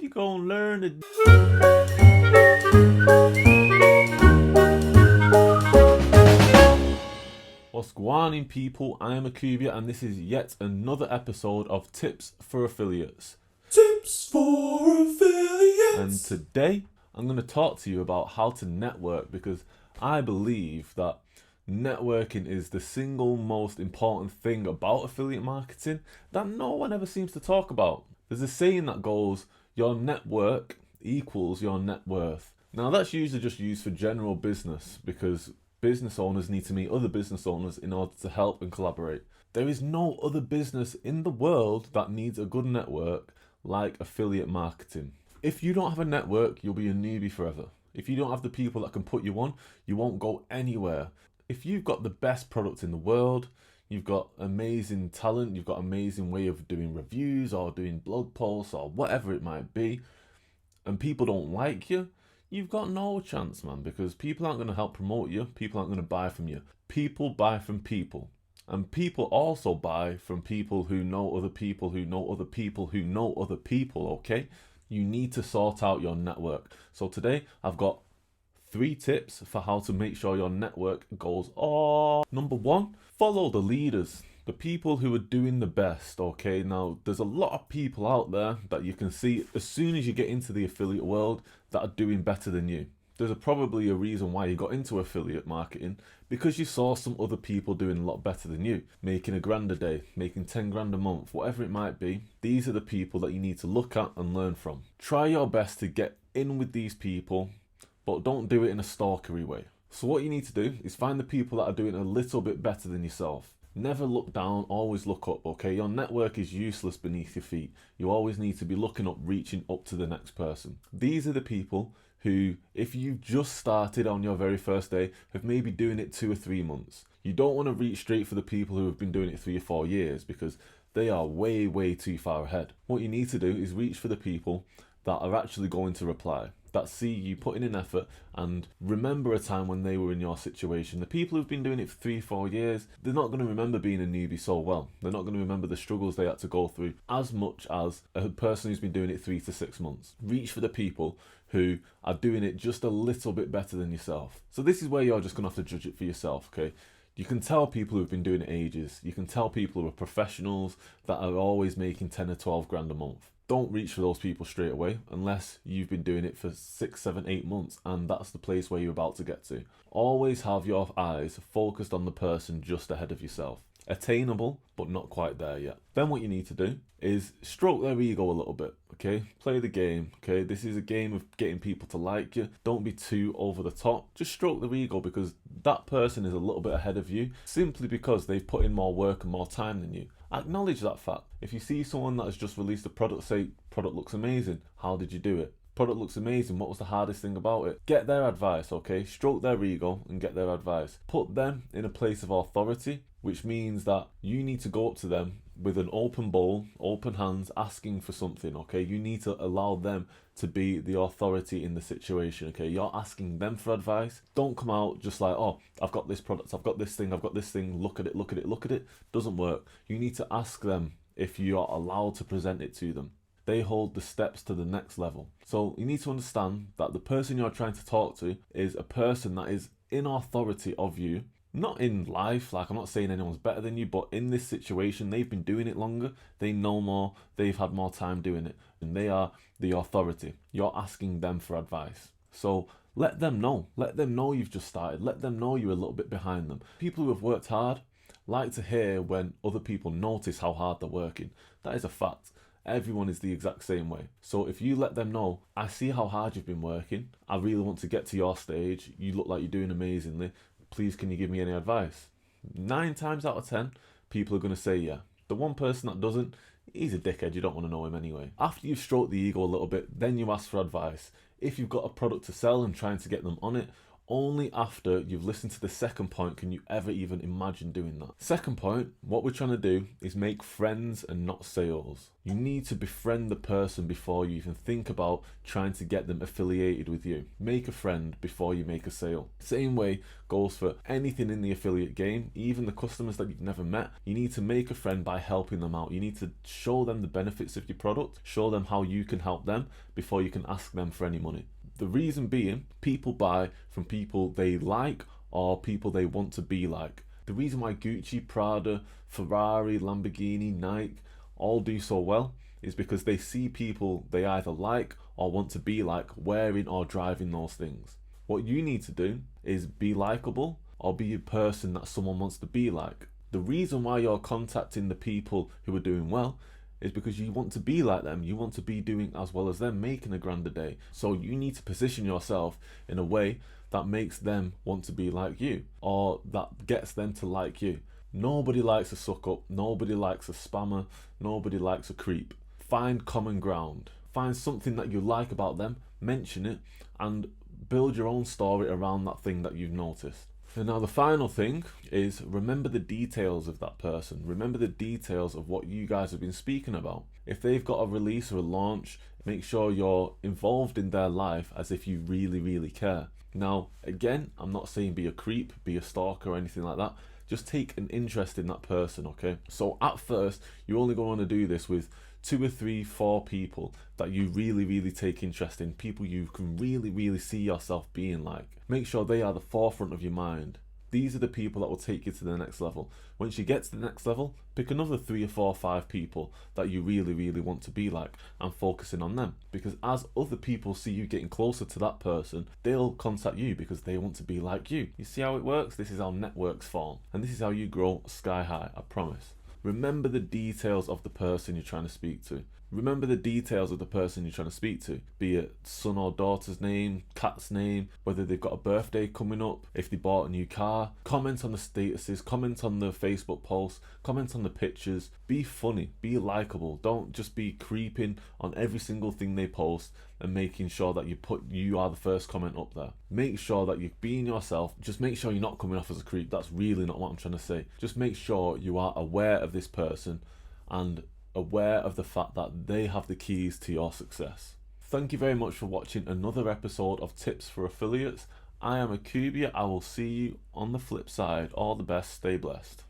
you gonna learn it. What's going on, people? I am Akubia, and this is yet another episode of Tips for Affiliates. Tips for Affiliates. And today, I'm going to talk to you about how to network, because I believe that networking is the single most important thing about affiliate marketing that no one ever seems to talk about. There's a saying that goes, your network equals your net worth. Now, that's usually just used for general business, because business owners need to meet other business owners in order to help and collaborate. There is no other business in the world that needs a good network like affiliate marketing. If you don't have a network, you'll be a newbie forever. If you don't have the people that can put you on, you won't go anywhere. If you've got the best product in the world, you've got amazing talent, you've got amazing way of doing reviews or doing blog posts or whatever it might be, and people don't like you, you've got no chance, man, because people aren't going to help promote you. People aren't going to buy from you. People buy from people. And people also buy from people who know other people who know other people who know other people, okay? You need to sort out your network. So today, I've got 3 tips for how to make sure your network goes on. Number 1, follow the leaders. The people who are doing the best, okay? Now, there's a lot of people out there that you can see as soon as you get into the affiliate world that are doing better than you. There's probably a reason why you got into affiliate marketing, because you saw some other people doing a lot better than you, making $1,000 a day, making 10 grand a month, whatever it might be. These are the people that you need to look at and learn from. Try your best to get in with these people, but don't do it in a stalkery way. So what you need to do is find the people that are doing a little bit better than yourself. Never look down, always look up, okay? Your network is useless beneath your feet. You always need to be looking up, reaching up to the next person. These are the people who, if you've just started on your very first day, have maybe doing it 2 or 3 months. You don't want to reach straight for the people who have been doing it 3 or 4 years, because they are way, way too far ahead. What you need to do is reach for the people that are actually going to reply, that see you putting in effort and remember a time when they were in your situation. The people who've been doing it for 3 or 4 years, they're not going to remember being a newbie so well. They're not going to remember the struggles they had to go through as much as a person who's been doing it 3 to 6 months. Reach for the people who are doing it just a little bit better than yourself. So this is where you're just going to have to judge it for yourself, okay? You can tell people who've been doing it ages. You can tell people who are professionals that are always making 10 or 12 grand a month. Don't reach for those people straight away unless you've been doing it for 6, 7, 8 months, and that's the place where you're about to get to. Always have your eyes focused on the person just ahead of yourself. Attainable, but not quite there yet. Then what you need to do is stroke their ego a little bit, okay? Play the game, okay? This is a game of getting people to like you. Don't be too over the top. Just stroke their ego, because that person is a little bit ahead of you simply because they've put in more work and more time than you. Acknowledge that fact. If you see someone that has just released a product, say, product looks amazing. How did you do it? Product looks amazing. What was the hardest thing about it? Get their advice, okay? Stroke their ego and get their advice. Put them in a place of authority, which means that you need to go up to them with an open bowl, open hands, asking for something, okay? You need to allow them to be the authority in the situation, okay? You're asking them for advice. Don't come out just like, oh, I've got this product, I've got this thing, look at it, look at it, look at it. Doesn't work. You need to ask them if you are allowed to present it to them. They hold the steps to the next level. So you need to understand that the person you're trying to talk to is a person that is in authority of you. Not in life, like I'm not saying anyone's better than you, but in this situation, they've been doing it longer, they know more, they've had more time doing it, and they are the authority. You're asking them for advice. So let them know you've just started, let them know you're a little bit behind them. People who have worked hard like to hear when other people notice how hard they're working. That is a fact. Everyone is the exact same way. So if you let them know, I see how hard you've been working, I really want to get to your stage, you look like you're doing amazingly, please can you give me any advice? 9 times out of 10, people are going to say yeah. The one person that doesn't, he's a dickhead, you don't want to know him anyway. After you've stroked the ego a little bit, then you ask for advice. If you've got a product to sell and trying to get them on it, Only after you've listened to the second point can you ever even imagine doing that. Second point, what we're trying to do is make friends and not sales. You need to befriend the person before you even think about trying to get them affiliated with you. Make a friend before you make a sale. Same way goes for anything in the affiliate game, even the customers that you've never met. You need to make a friend by helping them out. You need to show them the benefits of your product, show them how you can help them before you can ask them for any money. The reason being, people buy from people they like or people they want to be like. The reason why Gucci, Prada, Ferrari, Lamborghini, Nike all do so well is because they see people they either like or want to be like wearing or driving those things. What you need to do is be likable or be a person that someone wants to be like. The reason why you're contacting the people who are doing well is because you want to be like them. You want to be doing as well as them, making a grand a day. So you need to position yourself in a way that makes them want to be like you, or that gets them to like you. Nobody likes a suck up, nobody likes a spammer, nobody likes a creep. Find common ground. Find something that you like about them, mention it, and build your own story around that thing that you've noticed. And now the final thing is remember the details of that person. Remember the details of what you guys have been speaking about. If they've got a release or a launch, make sure you're involved in their life as if you really, really care. Now, again, I'm not saying be a creep, be a stalker or anything like that. Just take an interest in that person, okay? So at first, you're only going to want to do this with 2 or 3, 4 people that you really, really take interest in, people you can really, really see yourself being like. Make sure they are the forefront of your mind. These are the people that will take you to the next level. Once you get to the next level, pick another 3 or 4 or 5 people that you really, really want to be like and focusing on them. Because as other people see you getting closer to that person, they'll contact you because they want to be like you. You see how it works? This is how networks form. And this is how you grow sky high, I promise. Remember the details of the person you're trying to speak to. Remember the details of the person you're trying to speak to, be it son or daughter's name, cat's name, whether they've got a birthday coming up, if they bought a new car. Comment on the statuses, comment on the Facebook posts, comment on the pictures. Be funny, be likable. Don't just be creeping on every single thing they post and making sure that you are the first comment up there. Make sure that you're being yourself. Just make sure you're not coming off as a creep. That's really not what I'm trying to say. Just make sure you are aware of this person and aware of the fact that they have the keys to your success. Thank you very much for watching another episode of Tips for Affiliates. I am Akubia. I will see you on the flip side. All the best. Stay blessed.